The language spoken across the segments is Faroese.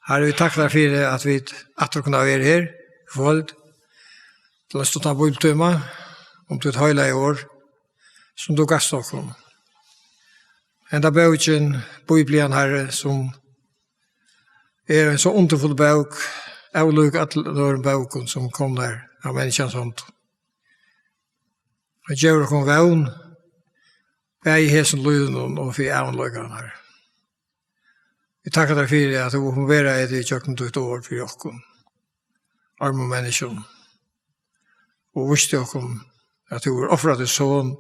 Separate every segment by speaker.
Speaker 1: Her vi takk der for at vi kunne være her, vold, til å stå ta bibeltøyma, om til et høyla i år, som du gass dere. Enda bøkken, bibelen her, som en så underfull bøk, avløk alle bøkken som kom der av menneskene sånt. Og gjør dere vevn, i hesen lyden og for avløkene her. Vi tackar dig för att du får vara i det köknet ett år för oss. Arma människor. Och visste oss att du har offrat din son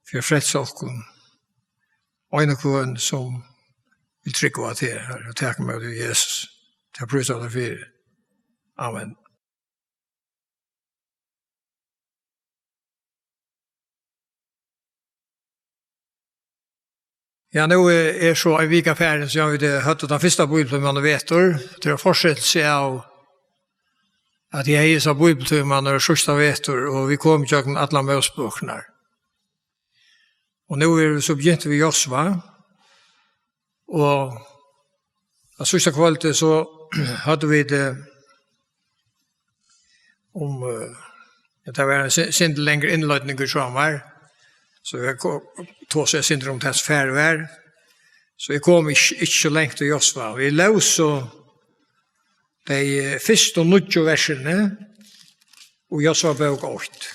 Speaker 1: för att frälsa oss. Och en som vill trycka av det här och tacka med dig Jesus. Jag prisar dig för det. Amen. Ja, nu är så en vecka färdig så jag har hört den första bibeltimmen och vetor. Det har fortsättelse av att jag är så bibeltimmen och första vetor och vi kom till alla mösböckerna. Och nu är det så begynt vi Josva. Och av sista kvalitet så hade vi det om det var en synd längre inledning i sommar. Så jeg tog seg syndrom til hans færvær. Så jeg kom ikke så lengt til Josva. Vi løs så de første og 90 versene og Josva bøk 8.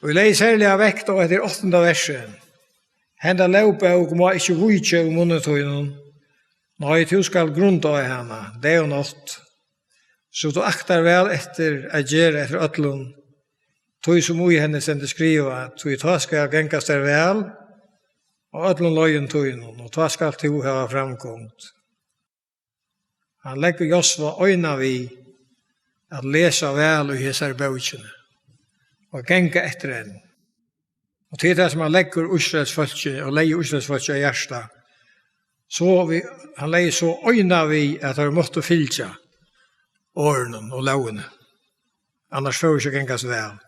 Speaker 1: Og vi leis særlig av vekt og etter 8. versen. Henda lovbøk må ikke vujtje om undertøynen. Nei, du skal grunta i henne. Det og natt. Så du aktar vel etter å gjøre etter øtlund. Tog som ui henne sendte skriva, tog ta skal genkas der vel, og ötlun løyen tog noen, og ta skal to hava framkomt. Han legger Josva øyna vi at lesa vel i hesar bøkene, og genka etter henne. Og til det som han legger Israelsfolket, og leier Israelsfolket i hjärsta, så han leier så øyna vi at han måtte fylja årene og lovene. Annars får vi ikke genkas vel.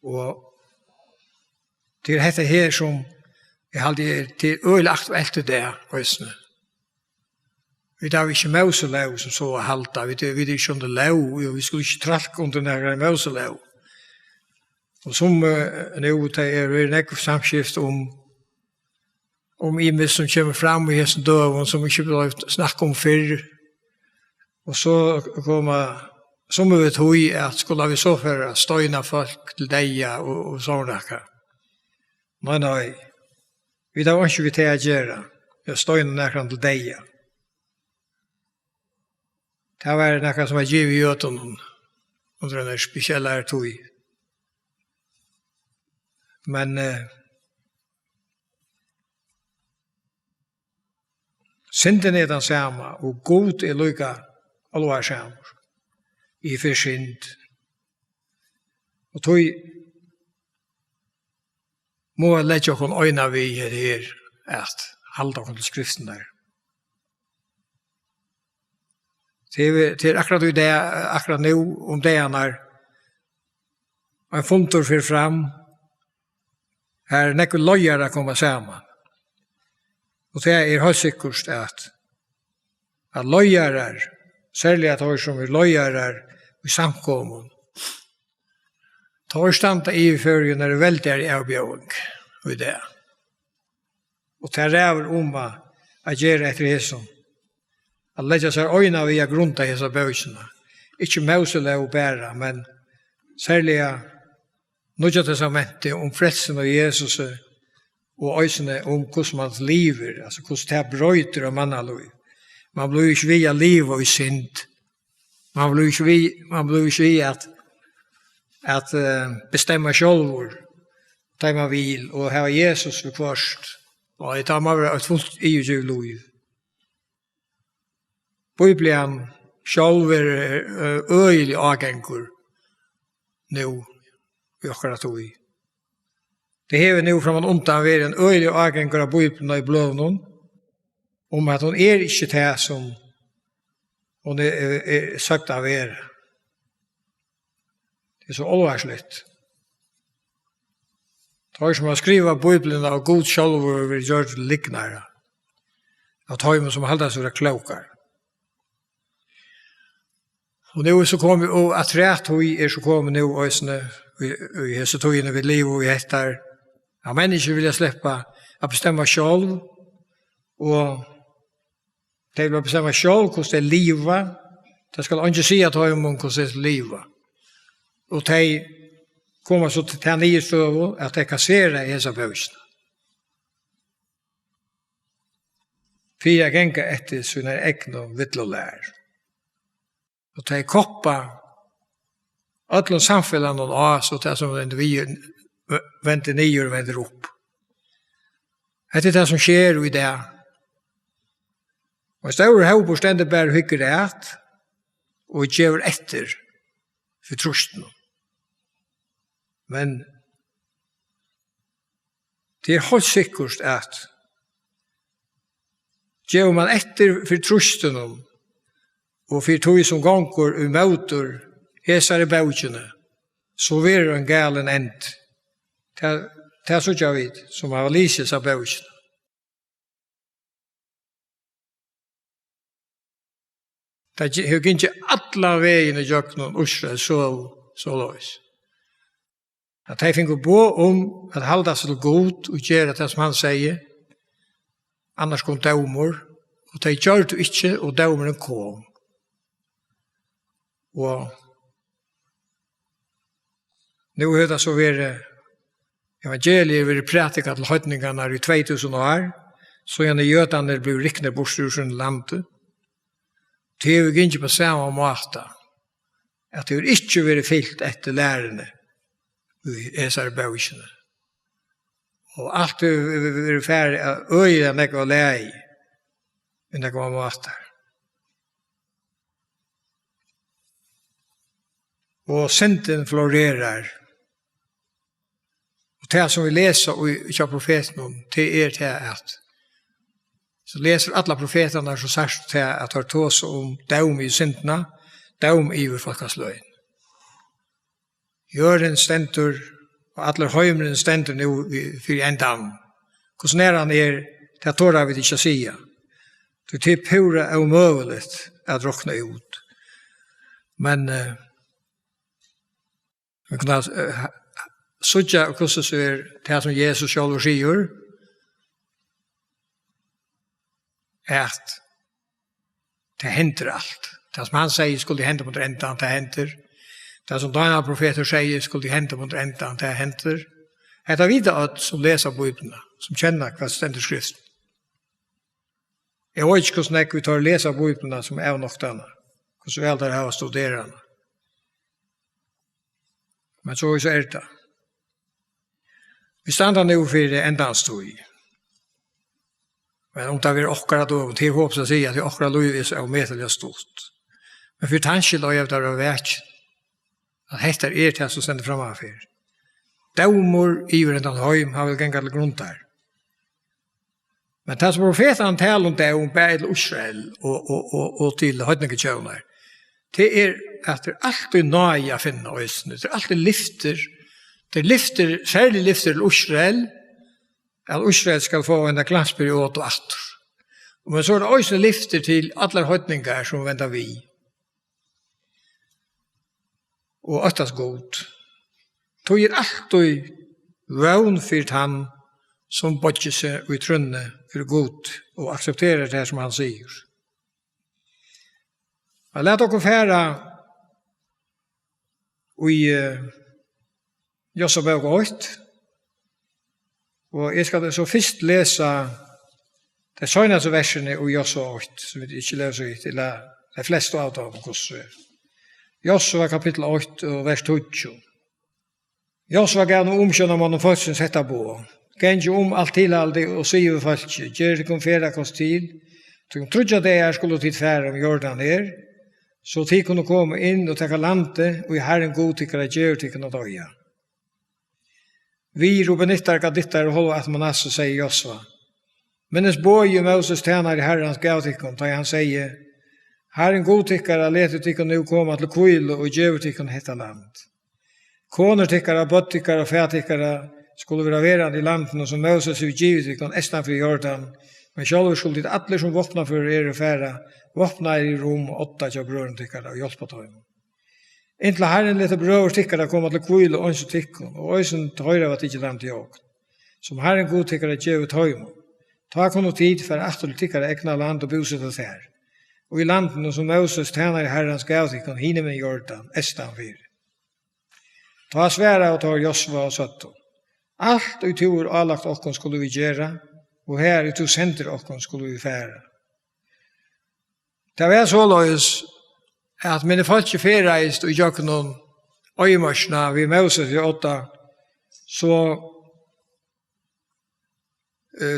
Speaker 1: Og til dette her som jeg hadde til øyelig aktuelt til det, høysene. Vi tar ikke mauseløv som så halta, vi tar ikke under løv, og vi skulle ikke tralke under denne mauseløv. Og som nå er det nekk samskift om imes som kommer fram i hessen døven, som ikke ble snakket om før. Og så kommer som vi tog at skulle vi så for støyna folk til deg og sånne. Nei. Vi tar ikke vi til å gjøre. Vi støyna nærkant til deg. Det var noe som var givet i øten under denne spesielle tog. Men synden er den samme, og god er lykka alvar samme. I forsynd. Og tog må jeg lette oss øyne vi her at halda oss til skriften der. Det akkurat i det, akkurat nå om det han en funtor for fram her nekker løyere kommer sammen. Og det er helt sikkert at løyere særlig at hos som løyere i samkommun. Tar standa i førgen når det veldig i avbjøring i det. Og det ræver å gjøre etter hesson. At legge seg øyne via grunta hesa bøysene. Ikke mauseløv bæra, men særlig nødja testamentet om frelsen av Jesus og øysene om hvordan man lever, altså hvordan det brøyter av mannaløy. Man blir ikke via liv og synd. Man blir ikke via at bestemma sjálfur det man vil, og ha Jesus for først. Og det tar man et fullt i liv. Bibelen sjálf øyelig avgengur nå i akkurat tog. Det hever nå fra man undan være en øyelig avgengur av Bibelen i bløvnen, om at hun ikke det som hun sagt av er. Det så alvarsligt. tar som har skriva Bibeln av god själv över gjort liknare. Att höjmen som hållas över klokar. Och nu så kommer vi och att rätt hur så kommer nu ösne i så tog in vid liv och i hettar. Ja, människor vill släppa att bestämma själv och de vill bestämma själv hur det liva. Det ska inte säga att höjmen hur det liva. Och de kommer så till den nya stöv att de kasserar i dessa bösna. Fyra gänga efter sina egna vittlolär. Och de koppar alla samfällan och as och det som vi väntar ner och vänder upp. Det är det som sker i det. Och stora hopor ständigt bara hycker det och ger efter för trusten. Men det är helt säkert att ger man efter för trusten och för tog som gånger i motor hesare bautsjene så är det en galen end. Det är så jag vet som har lyses av bautsjene. Det är inte alla vägen i jöknen och så lös. Att de finner på om att hålla sig till god och göra det som han säger. Annars kom dömer. Och de gör det inte och dömeren kom. Og nu har det så vært evangeliet vært prætiket til høytningene i 2000 år, så gjerne jødene ble riknet bort ur sin landet. Det er jo ikke på samme måte at det er ikke vært fyllt etter lærerne i disse bøkene. Og alt er vært ferdig av øyene jeg var lære i, men det var måter. Og synden florerar. Og det som vi leser i profeten, det er det at så leser alle profeterna så særskilt til at har tås om døm i syndene, døm i folkas løgn. Jøren stendur, og alle høymeren stendur nu for en dam. Hvordan er han det tårer vi ikke å si. Det er pura omøvelig at råkne ut. Men vi kan sutja og hvordan så er det som Jesus selv sier, at det henter alt. Det som han sier skulle hente mot enda, det henter. Det som denne profeter sier skulle hente mot enda, det henter. Det er videre at som leser Bibelen, som kjenner hva stendet skriften. Jeg vet ikke hvordan vi tar lese Bibelen som er nok denne, hvordan vi aldri har studeret denne. Men så er det. Vi stander nu for endans tog. Men om det er akkurat då, til håper å si at det akkurat lovis er medelig stort. Men for tanskjel og jeg der vet at dette er det som sender frem av for. Dømer i hverandre høym har vel gengat til grunn der. Men det som profeten taler om det om bare til Israel og til høytningekjøvner, det er at det alltid nøye å finne øysene. Det er alltid lyfter. Det lyfter, særlig lyfter til Israel, at Israel skal få en glansperiod og atter. Men så er det også lyfter til alle høytninger som venter vi. Og øktast god. Det er alltid vøvn for han som bodger seg i trønne for god og aksepterer det som han sier. Jeg lærte dere fære i Josabøk 8. Og jeg skal så først lese de søgneste versene i Josabøk 8, som vi ikke leser ut, eller de fleste av dem. Josabøk kapittel 8 og vers 20. Josabøk gav noe omkjønner man og folkens hette på. Gengi alt tilhalde og sier for folk, gjør det kom fære kost tid. Så de trodde det skulle tid fære om Jordan her, så de kunne komme inn og takke landet, og i Herren god tykker at gjør tykker noe døya. Vi Rubenittar, Gadittar og Holva at Manasse, sier Josva. Mennes bøye Moses tjener i Herrens gav tykker, da han sier, Herren god tykker at leter tykker nå komme til kvile og gjør tykker hette land. Koner tykker, bøtt tykker og fæt tykker, skulle være verande i landen som Moses har givet i kon estan for Jordan, men sjálfur skulle det alle som våpna for færa, våpna i rom og 8 til brøren tykkara og hjelpa til dem. Inntil Herren lette brøver tykkara komme til kvile og ønske tykkun, og øysen til høyre var ikke land til jord. Som Herren god tykkara djev ut høymo. Ta kon tid for aftur tykkara egna land og bosetta der. Og i landen som Moses tjener i Herrens gav tykkun hine med Jordan, estan fyr. Ta sværa og ta Josva og Søtto. Alt og tur avlagt okkon skulle vi gjøre, og her i to senter okkon skulle vi fære. Det var så løys at mine folk ikke ferreist og gjør noen øyemarsna ved Moses i 8,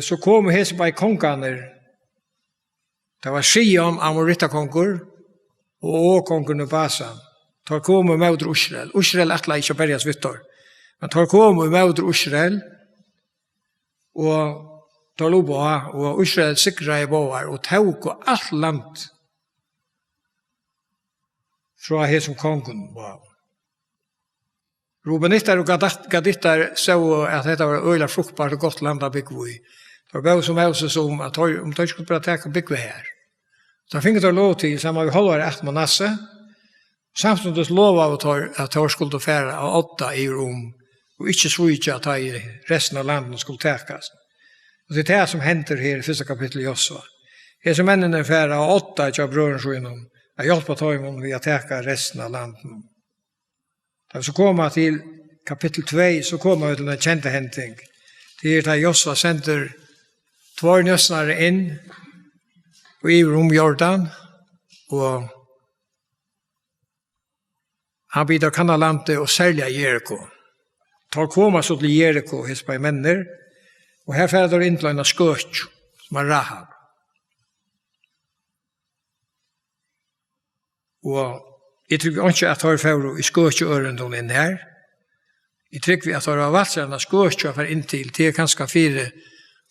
Speaker 1: så kom hese på konganer. Det var Sion, Amorita-kongur, og kongen og Basan. Tar kom med Israel. Israel atla ikke berges vittor. Men tar kom med Israel, og tar loboa, og Israel sikra i boar, og tauk og alt land fra her som kongen var. Rubenittar og Gadittar så at dette var øyla fruktbart og godt land av byggvui. Det var som Moses om at om de skulle bare teka byggvui her. Så finner de lov til, sammen med Holvar et Manasse, samtidig lov av at de skulle fære av 8 i rom, og ikke svitja at de resten av landet skulle tekas. Og det er det som henter her i 1. kapittel i Josva. Her som mennene fære av 8 til brødrens innom, jeg hjelper tøymon ved å teka resten av landet. Da vi så kommer til kapittel 2, så kommer vi til den kjente henting. Det er da Josva sender 2 nøsnare inn i rom Jordan, og han bidrar Kanalandet og særlig Jericho. Tar koma så til Jericho, hos på menner, og her færder inn til en skøtj, som er Rahab. Og jeg tror ikke at jeg får i skøtjøren inn her. Jeg tror at jeg har valgt seg en skøtjøren inntil, til kanskje 4,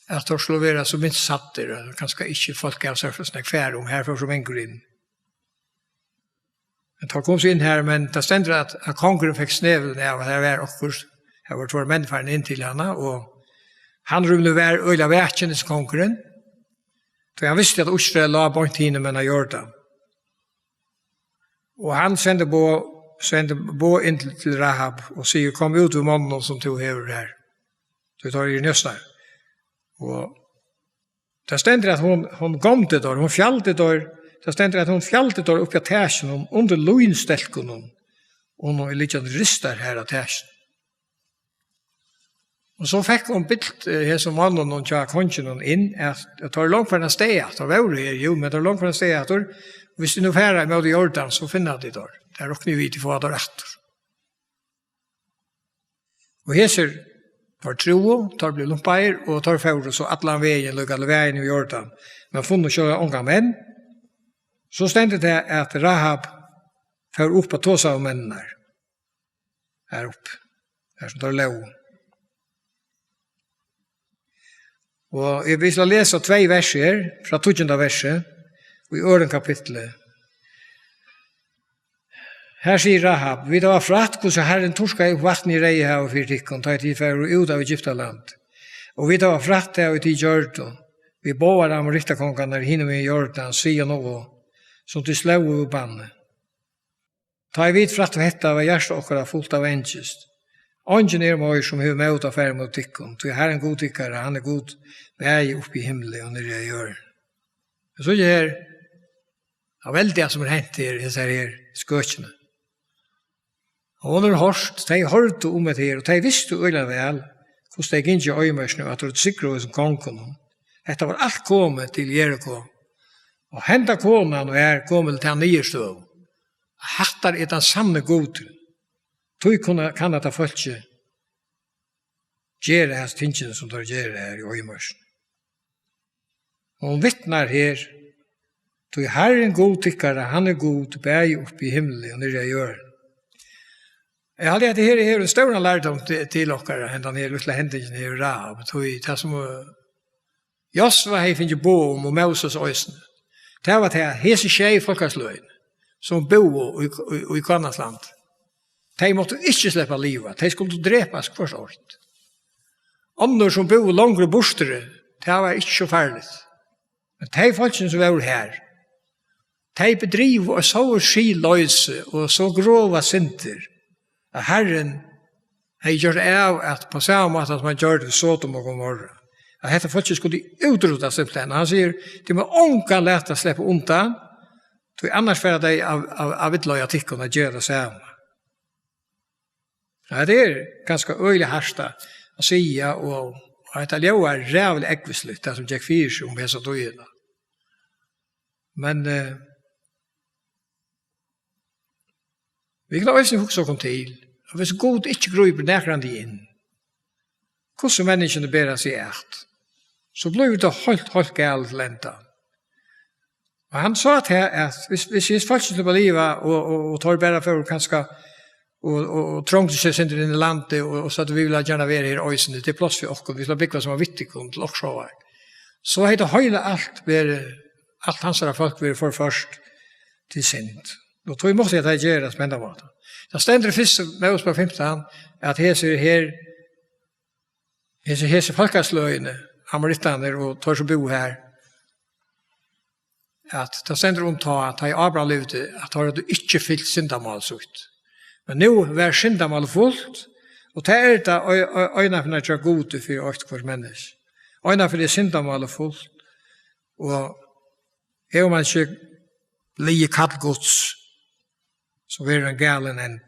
Speaker 1: at jeg skulle være så minst satter, og kanskje ikke folk av seg for å snakke færre om her, for som en går inn. Men tar kom seg inn her, men det stender at kongeren fikk snevelen av at her var akkurat, her var 2 mennfaren inn til henne, og han rumle var øyla vetkjennes kongeren, så han visste at Israel la bort henne med Jordan. Og han sendte bo inn til Rahab og sier, kom ut ved mannen som du hever her. Så tar i nøsnar. Og det stender at hun gomte der, hun fjallte der, det stender at hun fjallte der oppi av tersen, under loinstelken, og hun er litt ristar her av tersen. Og så fikk hun bilt her som mannen og tja kongen inn, at det tar langt for en steg, det var her, jo, men det tar langt for en steg, hvis du nå færer med Jordan, så finner de der. Det er råkne vi til å få det rett. Og heser tar tro, tar blir lumpeier, og tar færer, så atlan veien, lukk alle veien i Jordan. Men funnet kjører unga menn. Så stendte det at Rahab færer opp på tås av mennene her oppe. Her som tar lov. Og jeg vil lese 2 verser, fra 12. verset, og i 8. kapittelet. Her sier Rahab, vi da var fratt hvordan Herren torska i vatten i Reihav og fyrtikken, ta i tid for ut av Egyptaland. Og vi da var fratt det og i tid Jordan. Vi boar av riktakongene hinnom i Jordan, sier noe, som til slå og banne. Ta i vid fratt og hetta var hjertet okkara fullt av engest. Ongen møy som høy med ut av færre mot tikkene, til Herren god tikkere, han god vei opp i himmelen og nere i jorden. Så er det her, det er veldig som hent her, disse her skøtjene. Og hun har hørt, de hørte om det her, og de visste øyne vel, hvordan de gikk i øyemørsene, at det var sikre som kongen. Dette var alt kommet til Jericho. Og hentet konen og kommet til nye støv. Hattar er den samme god. Tog kan det folk ikke gjøre hans tingene som de gjør her i øyemørsene. Og hun vittnar her, tog Herren god tykkere, han god, bæg opp i himmelen og nere i jorden. Jeg hadde at det her er en større lærdom til dere enn den her lille hendingen her i Rahab. Det som Josva har finnet bo om og Moses øyne. Det var det hese tjej folkesløyen som bo i Kanasland. De måtte ikke slippe livet. De skulle drepes først året. Andre som bor långre bostere, det var ikke så farligt. Men de folkene som var her, de bedriver og så skiløse og så grova synder, at Herren har gjort av at på samme måte at man gjør det Sodom og Gomorra. At dette folkene skulle utrota simpelthen. Han sier, de må ånka lete slippe undan, så annars får de av vidløy at ikke kunne gjøre det samme. Ja, det ganske øyelig harsta å si, og at det er rævlig ekvisligt, det som Jack Fierce om hese døyene. Men vi kan også huske oss til, og hvis God ikke gruper nærkrande inn, hvordan menneskene ber seg ert, så blir det helt galt lenta. Og han sa til at hvis folk slipper livet og tar bare for kanskje og trångte seg sin inn i landet og så at vi vil gjerne være her i øysene til plass for oss, vi skal bygge som er vittig til oss så er det høyde alt hans folk vil få først til synd. Nå tror jeg måtte at det gjør det som enda måte. Det stender først med oss på 15 at hese folkesløyene, amorittene og tar som bo her, at det stender at i Abraham levde, at det hadde ikke fyllt syndamål ut. Men nu var syndamål fullt, og det det øyne for det gode for oss hver menneske. Øyne for det syndamål fullt, og er man ikke lige kallgods, så er det en galen end.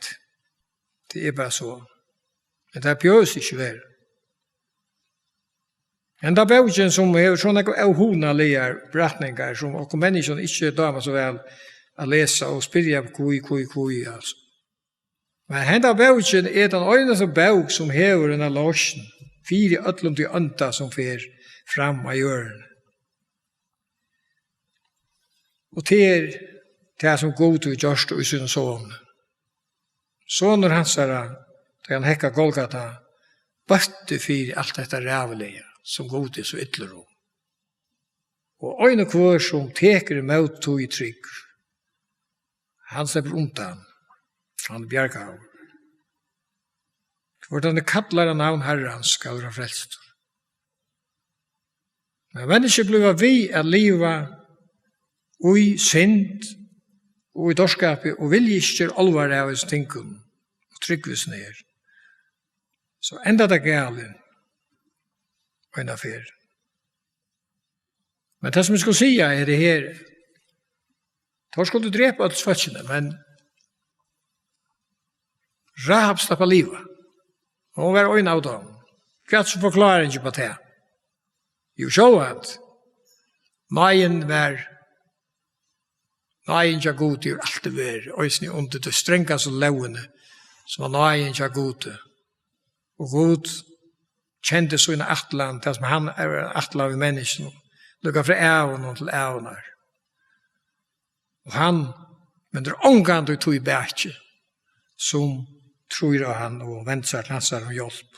Speaker 1: Det bare så. Men det bjøs ikke vel. Men det bøkken som er sånne avhonalige beretninger, som og menneskene ikke damer så vel å lese og spille kui, altså. Men henda bøkken er den øyneste bøk som hever denne låsen, 4 ødlom til ønta som fer fram av hjørnet. Og til det som god og gjørst og sin son. Soner hans da han hekka Golgata, bøtte for alt dette rævelige, som god er så ytler om. Og øyne kvar som teker imot to i trygg, han slipper undan, han bjergar av. Hvordan det kallar av navn Herren skal være frelst. Men mennesker blir vi at liva ui synd, og i dorskapet, og vilje ikke alvar av oss tinkum, og tryggvis ned. Så enda det galen, og en affær. Men det som jeg skulle si er det her, da skulle du drepe alle svartsene, men Rahab slapp av livet, og hun var øyne av dem. Hva så forklarer ikke på det? Jo, så at Maien ja god gjør alt det var, øysene under det strengeste lovene, som var Maien ja god. Og god kjente sine atlan, det som han er atlan av menneskene, lukket fra ævnen til ævner. Og han, men det er omgang du tog i bætje, som tror av han og venter seg til hans om hjelp.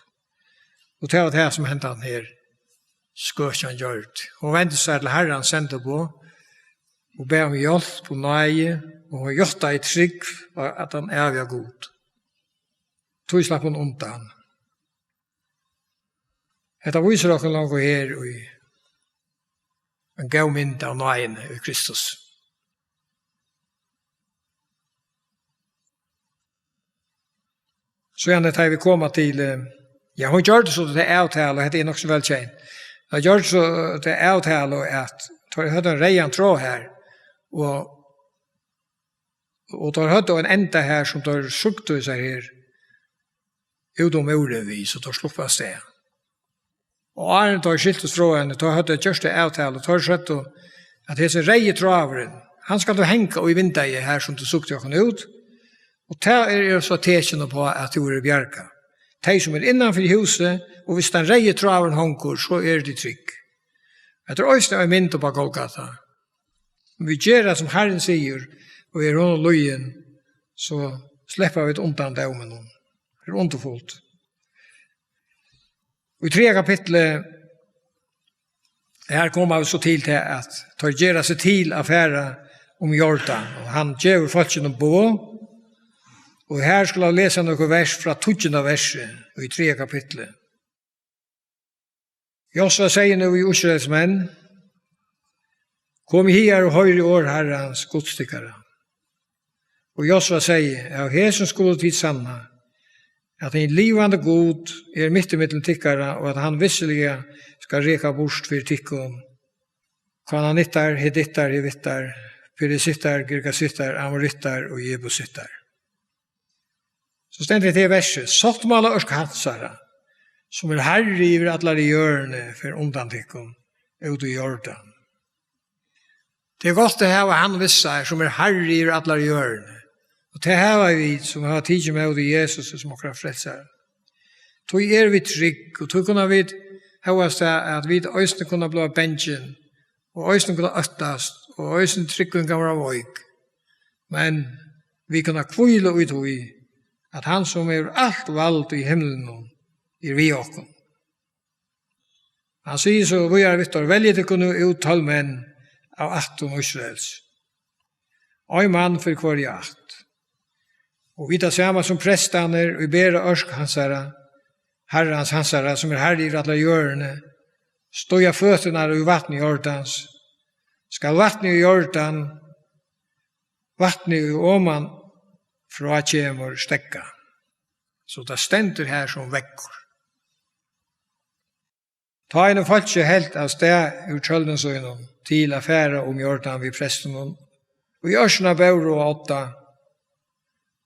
Speaker 1: Og det var det som hendte han her, skøtjen gjørt. Hun venter seg til Herren sendte på, og ber om hjelp og nøye, og hun gjørte i trygg at han er ved god. Tog slapp hun undan. Dette viser dere langt her i en gav mynd av nøyene i Kristus. Så gjerne tar vi komma til, ja, hun gjør det så det er avtale, og det er nok så velkjent. Hun gjør det så det er avtale, at tar høyde en reian tråd her, og tar høyde en enda her, som tar sukte seg her, utom ordevis, og tar sluppet av sted. Og Arne tar skiltes fra henne, tar høyde gjørste avtale, tar skjøtt at det er reie trådaveren, han skal du henge og i vinter her, som du sukte henne ut, og det er så tekjene på at du er bjerga. De som er innanfor huset, og hvis den reie trådaveren hanker, så er de trygg. Jeg tror også det er mynd på Golgata. Om vi gjør det som Herren sier, og er under løyen, så slipper vi et undan dømen. Det er underfullt. Og i 3. kapitlet, her kommer vi så til at tar gjøre seg til affæra om Jordan, og han gjør folkene på, og her skulle jeg lese noen vers fra 12. verset i 3. kapitlet. Josva sier nu i Israels menn, kom her og høyre år Herrens godstykkere. Og Josva sier, ja, hesen skulle tid sanna, at en livande god midt i mittel tikkere, og at han visselig skal reka bort for tikkene. Kan han hittar, hittar, hittar, Pyrisittar, Girgasittar, Amorittar og Jebusittar. Så stendt det til verset, Sottmala ørsk hansara, som herre iver atlar i hjørne for undantikkum ut i Jordan. Det godt å hava han vissar som herre iver atlar i hjørne. Og det hava vi som har tidsi med ut i Jesus som okra frelsar. Tog vi trygg, og tog kunne vi hava at vi òsne kunne blå bensin, og òsne kunne øttast, og òsne tryggven kan være vøyk. Men vi kunne kvile ut i at han som alt valgt i himmelen vi okkom. Han sier så, vi vittor, velge til kunne ut 12 menn av 18 Israels. Og mann for hver i 8. Og vi tar samme som prestaner, vi ber ørsk hansara, herrans hansara, som herre i alle hjørne, stod jeg føttene i vattnet i Jordans, skal vattnet i Jordan, vattnet i Åman, fra kjemur stekka. Så det stender her som vekkor. Ta en folk ikke helt av sted ur kjøldensøgnen til affære om Jordan vid presten. Og i Ørsna Bauro 8.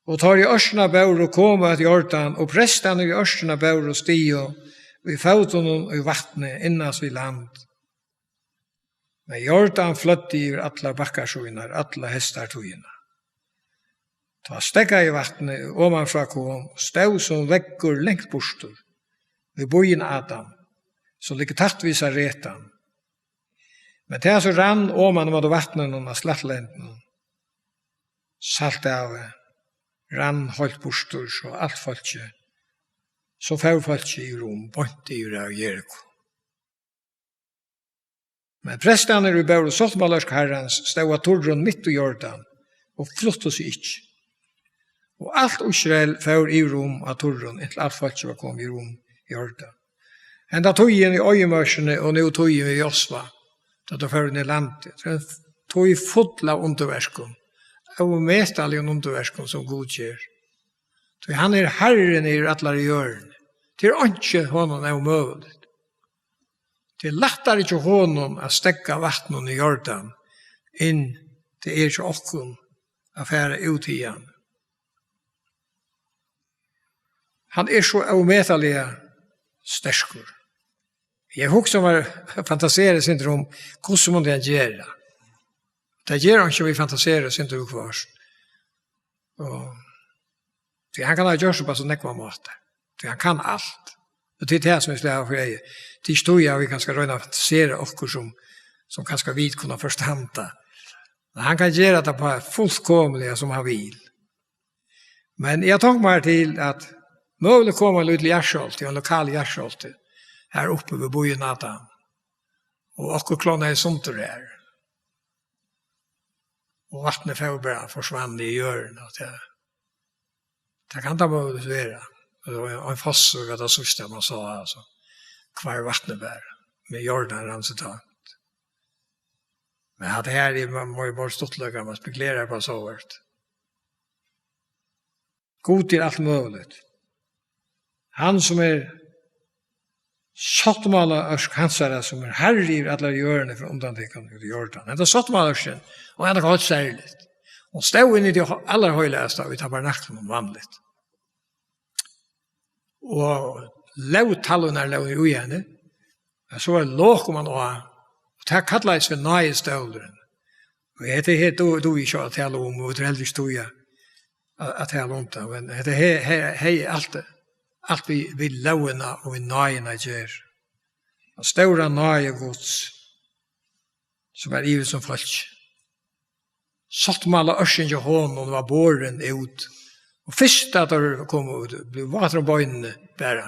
Speaker 1: Og tar i Ørsna Bauro koma til Jordan, og presten i Ørsna Bauro stio, og i fauten og i vattnet innast vid land. Men Jordan fløtte i alla bakkarsøgner, alla hestartøgner. Ta stegga i vattnet, omanfra kom, stau som vekkor lengt bostor, ved bojen Adam, som ligger tattvisa retan. Men det så rann oman mot vattnet av slattlenden, salt av, rann holdt bostor, så alt folket, så fær folket i rom, bort i av Jericho. Men prestene i Bauro Sottmalarsk herrens stau av Torron midt i Jordan, og flottet seg ikke. Og alt Israel fær i rom av Torron, inntil alt folket var kommet i rom i Jordan. Enda tog inn i øyemørsene, og nå tog inn i Josva, da det fær inn i landet. Det tog full av underversken, og metallig underversken som godkjør. Så han herren i atler i hjørne. Til ikke honom umøvelig. Til lettere ikke honom å stekka vattnet i Jordan, inn til ikke okkom å fære ut igjen. Han så umetallig sterskor. Jeg husker om fantaserer syndrom, hvordan må det gjøre? Det gjør han ikke vi fantaserer syndrom kvart. Han kan ha gjort det på sånn nekva måte. Han kan alt. Og det det som vi slår for deg. Det stod jeg vi kan skal røyne å fantasere okkur som kan skal vidt kunne forstanda. Han kan gjøre det på fullkomlig som han vil. Men jeg tok meg til at mulig kommer en liten gjerskjolt, en lokal gjerskjolt, her oppe ved bojen Adam. Og okkur klåna sunter her. Og vattnet bara forsvann i hjørnet. Det kan da mulig være. Og en fossor at det sørste man sa, altså, hver vattnet bär, med Jordan ransetant. Men at her må jo bare ståttløkere, man spekulerer på så hvert. God til alt mulig. Han som sottmala ørsk hansara, som herre i alle hjørne for undantikken i Jordan. Det sottmala ørsken, og han har gått særligt. Og stod inn i det aller høyligste av i tabernaklen vanligt. Og lovtallene lov i ujene, så var det låg man og det kallades for nøye støvleren. Og det er du ikke å tale om, og det er heldigvis du å tale om det, men det er alt vi lovene og vi nøyene gjør. Og større nøye gods, som ivet som folk. Sottmala ørsen til hånden var båren ut. Og først at det kom ut, ble vater og bøynene bare,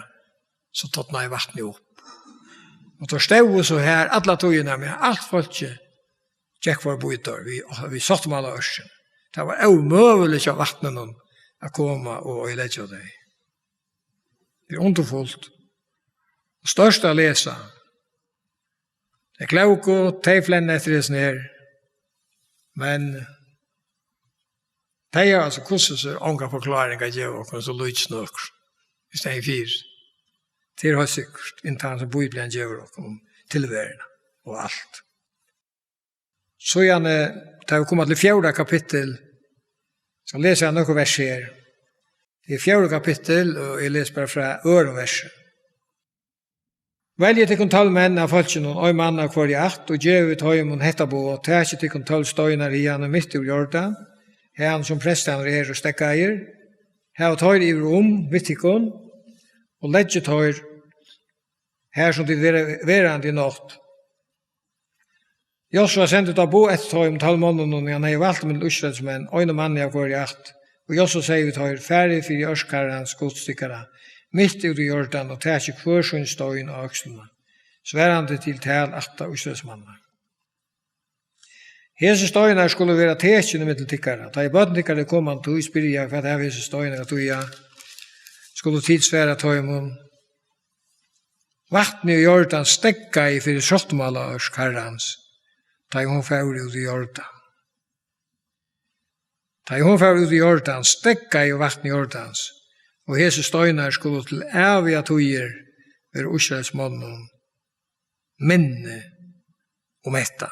Speaker 1: så tatt nøye vattnet opp. Og da stod så her, alle togene med alt folket, tjekk for bøyter, vi sottmala ørsen. Det var omøvelig av vattnet noen å komme og øyelegge deg. Det underfullt. Størst å lese, Det kloke, de flenne etter det ned, men de er altså hvordan så ånga forklaring at jeg og så lyds nok, hvis det er fyr. Det er sikkert, internt som Bibelen gjør om tilværende og alt. Så gjerne, da vi kommer til 4. kapittel, så leser jeg noen vers her. Det er 4. kapittel, og jeg leser bare fra øreverset. Velje til kontroll menn av folken og mann av hver i akt, og gjør ut høymen hetta på, og ta ikke til kontroll støyner i han midt i Jordan, her han som presten er og stekkeier, her og tøyr i vittikon, og ledget tøyr, her som til verand i natt. Josua sendte ut av bo etter tøy 12 måneder, og han har valgt med usredsmenn, øyne mann av hver i akt, og Josua sier vi tøyr, ferdig for i ørskarens godstikkere, mitt ut i Jordan, og tar ikke hver sin støyen av økslene, sværande til tal 8 usredsmanner. Hese støyene skulle være tekjene med til tikkere. Da i bøttikkere kom han til å spyrja hva det er hese støyene at du skulle tidsvære tøymon. Vattnet i Jordan stekka i fyrir sottmala av karrans, da hun fær ut i Jordan. Da hun fær ut i Jordan stekka i vattnet i Jordans, og hese støyene skulle til evige tøyer ved Israelsmannen minne om etta.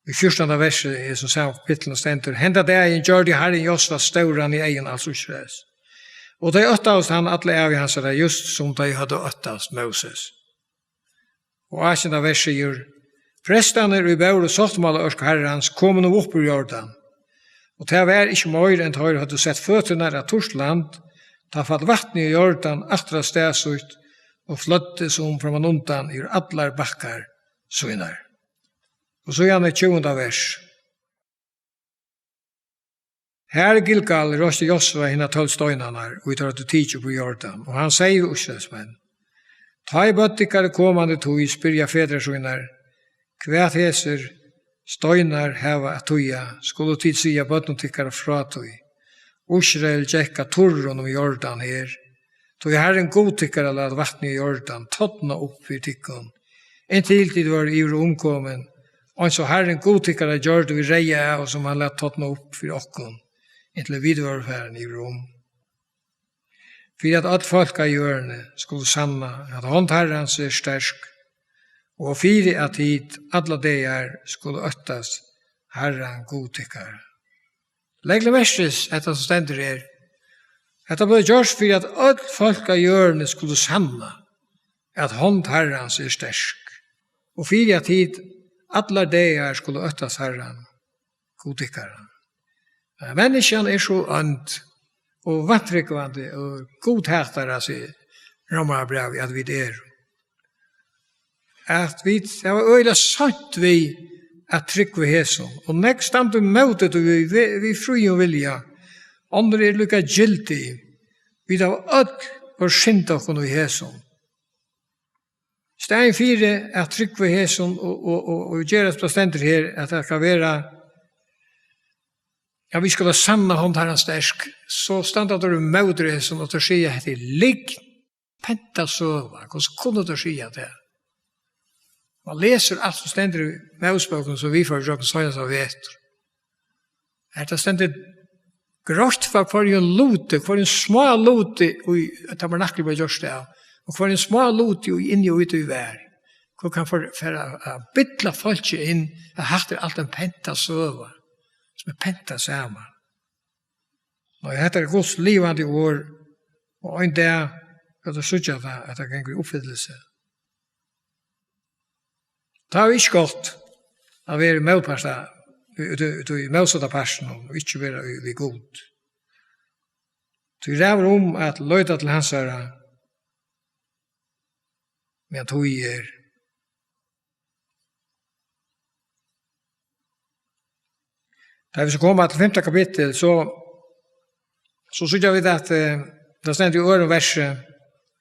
Speaker 1: I 14. verset er som samme kapitlen stendur, henda dagen gjør de herren Josva stauran i egen alls Israels. Og de åttast han atle av i hans er just som de hadde åttast Moses. Og 18. verset gjør, prestaner i bør og sottmala ørsk herrens kom nå opp i Jordan. Og det var ikke mer enn de hadde sett føttene av Torsland, ta fatt vattnet i Jordan atra stedsut og fløtte som fra man undan i allar bakkar søgnar. Og så gjerne 20. vers. Her Gilgal råste Josva hina 12 støynarnar, og vi tar til tidsju på Jordan. Og han sier Israelsmenn, ta i bøttikare komande tog, spyrja fedrasøynar, kvært heser støynar heva at toja, skulle tid sia bøttikare fra tog. Israel tjekka turron om Jordan her, tog herren godtikkare lad vattnet i Jordan, tottna opp for tikkon, inntil tid var ivre omkommen, og så herren godtikkare gjør det vi reia og som han lett tottna opp for okkon, inntil vidvarfæren i rom. For at alt folk av hjørne skulle sanna at håndherrens er stersk, og fire at hit alle deir skulle øttas herren godtikkare. Legle verses etter som stender her, etter ble gjørs for at alt folk av hjørne skulle sanna at håndherrens er stersk, og fire at hit alle deir skulle øttas herren godtikkare. Menneskene er så ånd og vantrykvande og godhættere seg romarbrev at vi er. At vi var øyla sant vi at trykk vi hæsson. Og nekst stand møtet vi fri og vilja. Andre er lukka gildi. Vi har alt og skint okkon i hæsson. Stein 4 at trykk vi hæsson og gjerast bestender her at det kan være ja, vi skulle sanna håndherren stersk, så standa der mødresen og til å sige at det ligg penta søva. Hvordan kunne du sige det? Man leser alt som stender i mødspøken som vi får jokken søgnes av vet. Det stender grått for en lote, for en små lote i tabernaklet på Gjørstad, og for en små lote inni og ute i vær. Hvor kan for bytla folk inn og hatt alt en penta søva. Som er penta sammen. Og jeg heter Guds livande år, og en dag skal det sutja at det kan gå i oppfyllelse. Det er jo ikke godt å være i møtsatta personen, og ikke være i god. Det ræver om at løyda til hans herre, men tog Da vi så kommer til 5. kapittel, så synes vi at det stender i øren verset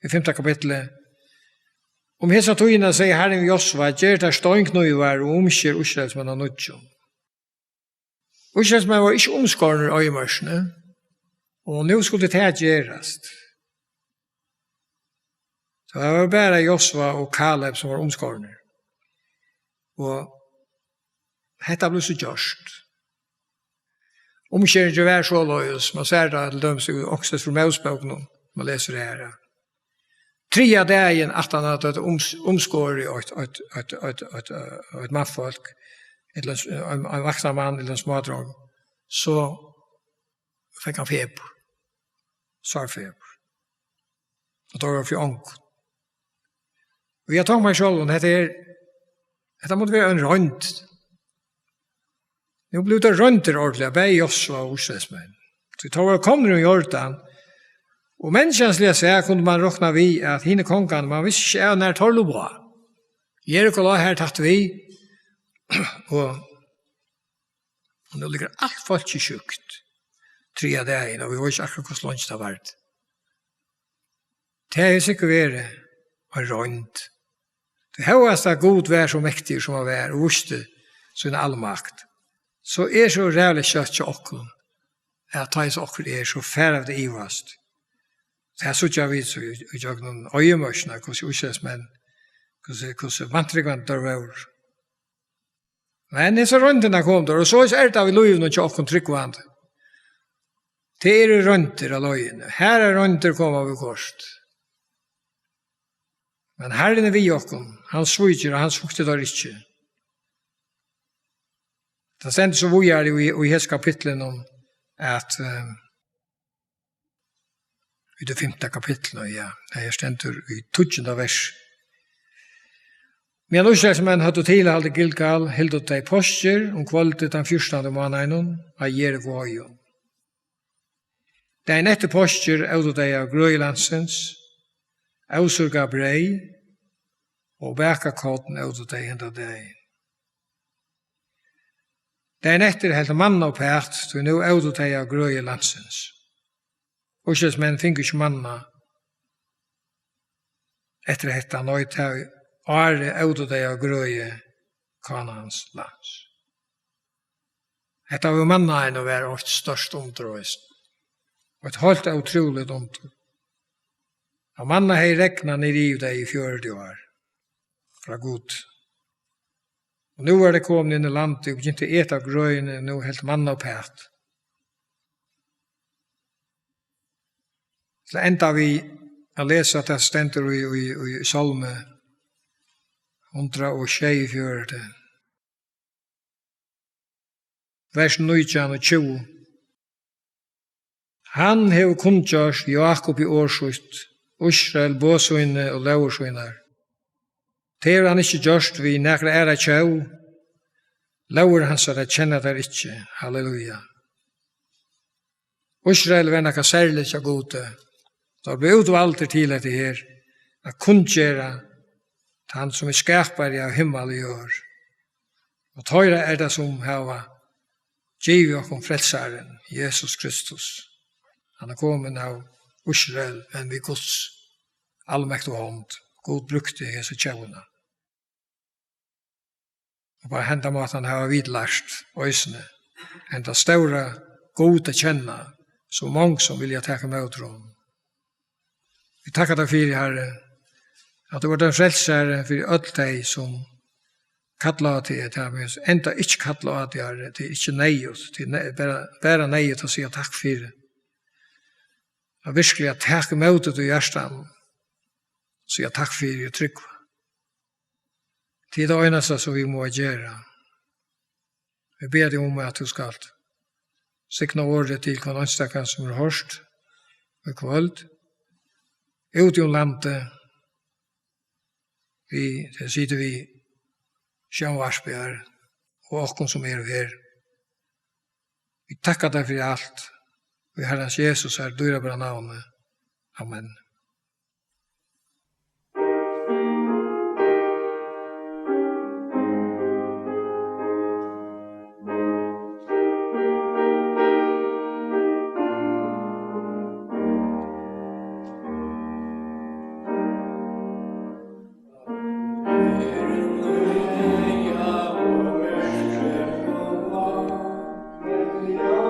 Speaker 1: i 5. kapittelet. Om hesa togene sier Herren Josva, gjør det støynknøyver og omkjør Israelsmenn av nødjo. Israelsmenn var ikke omskårende av øyemørsene, og nå skulle det gjørast. Så det var bara Josva och Kaleb som var omskårne. Og dette ble så gjørst. Omkjøringen var så løs, man ser det til dem som også fra Møsbøkene, man leser det her. 3 dagen at han hadde omskåret et mannfolk, en vaksen mann eller en smådrag, så fikk han feber. Sarfeber. Og da var det for ånk. Og jeg tok meg selv, dette måtte være en rønt. Nå ble det rønter ordentlig, bare Josva og Osresmenn. Så jeg tok kommer i Jordan, og menneskenslige seg kunne man råkna vi at henne kongene, man visste ikke når torlo på. Jericho la her tatt vi, og nå ligger alt folk i sjukt. 3 dager, og vi var ikke akkurat hvordan lunsj det var. Det er sikkert vært og rønt. Det høyeste god vær så mektig som han var, og visste sin allmakt. Så så rævlig kjøtt til åkken, at det er så færre av det ivast. Det er så ikke vi så i noen øyemørsene, hvordan usjesmenn, hvordan vantryggvann der var. Men disse røntene kom der, og så det av i loven og tjokken tryggvann. Det rønter av løgene. Her rønter kommer vi kost. Men Herren vi okken, han svitjer, og han svukte der ikke. Det stender så vi i hans kapitlen om at i det 5. kapitlet, ja, det stender i 12. vers. Men Israelsmenn hadde tilholdt Gilgal, hildet de postjer, kvalitet den 14. måneden, av Jericho. Det er nette postjer av de av Grøylandsens, avsurga brei, og bækakoten av de enda deg. Det er netter helt manna og pært, så nå av de av Grøylandsens. Osjesmenn finner ikke manna etter dette nøyt av Are av de av Grøye Kanans lands. Dette var manna enn å være vårt størst omtrøysen. Og et helt utroligt omtid. Og manna hei rekna ned i det i 40 år. Fra god. Og nå det kommet inn i landet, og begynte å ete grøyene, nå helt manna og pæt. Så enda vi å lese at det stender i Salme 124. Vers 19 og 20. Han hev kundgjørs Jakob i årsut, Israel båsøyne og laursøyner. Det han ikke gjørst vi nekre æra tjau, laur hans er kjenner der ikke. Halleluja. Israel var nekka særlig tja gode. Da ble utvalgt til etter her, at kundgjøra til han som skapar av himmel i år. Og tøyre det som hava givet okkom frelsaren, Jesus Kristus. Han kommet av Israel, men vi Guds allmekt og hånd. God brukte Jesu tjevna. Og bare henda måte han har vidlærst øysene. Henda større gode kjenna, så mange som vilja takke med utrån. Vi takkar deg fyrir, Herre, at du var den frelsare fyrir öll deg som kalla til et her, men enda ikke kalla til Herre, til ikke neiut, til bare neiut å si takk fyrir. Og virkelig at takk imot det i hjertan, så jeg takk for det trygg. Det det eneste som vi må gjøre. Vi ber deg om at du skal sikne året til hver anstakken som hørst, og kvöld, ut i landet, det sitter vi sjøvarsbjør, og åkken som her. Vi takkar deg for alt, vi Herrens Jesus dyra bra navnet. Amen.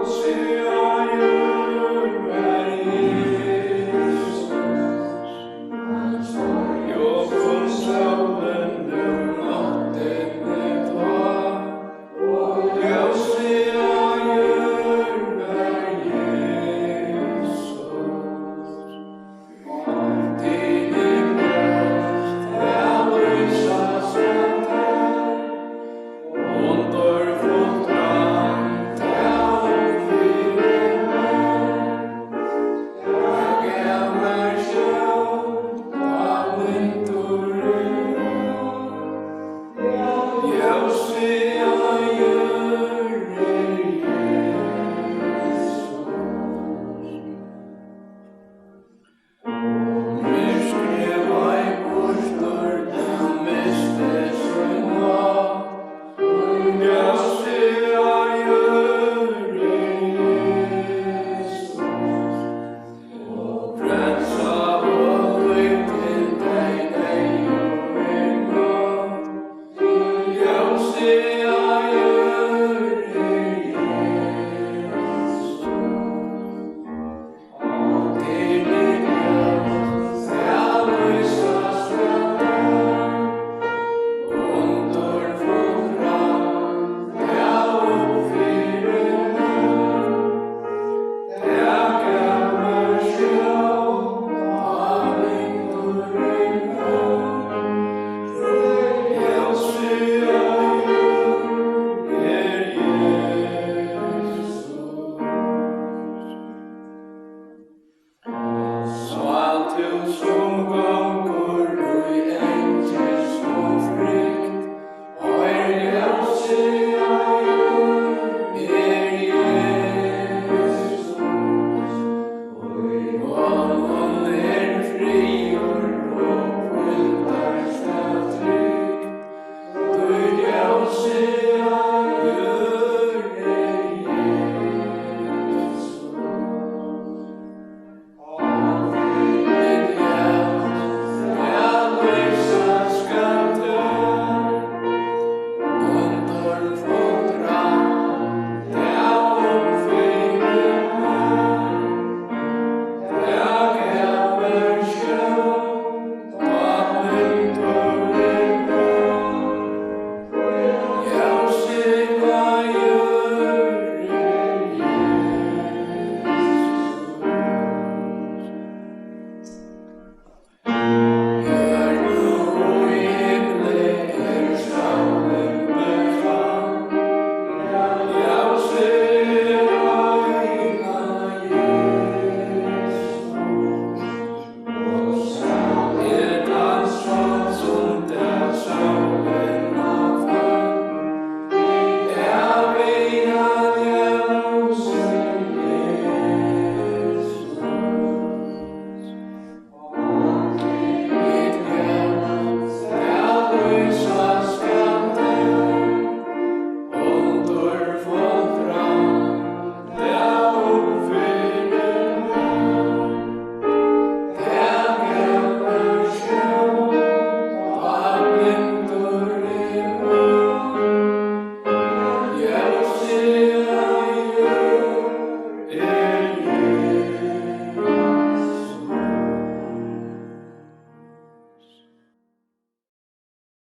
Speaker 2: Sing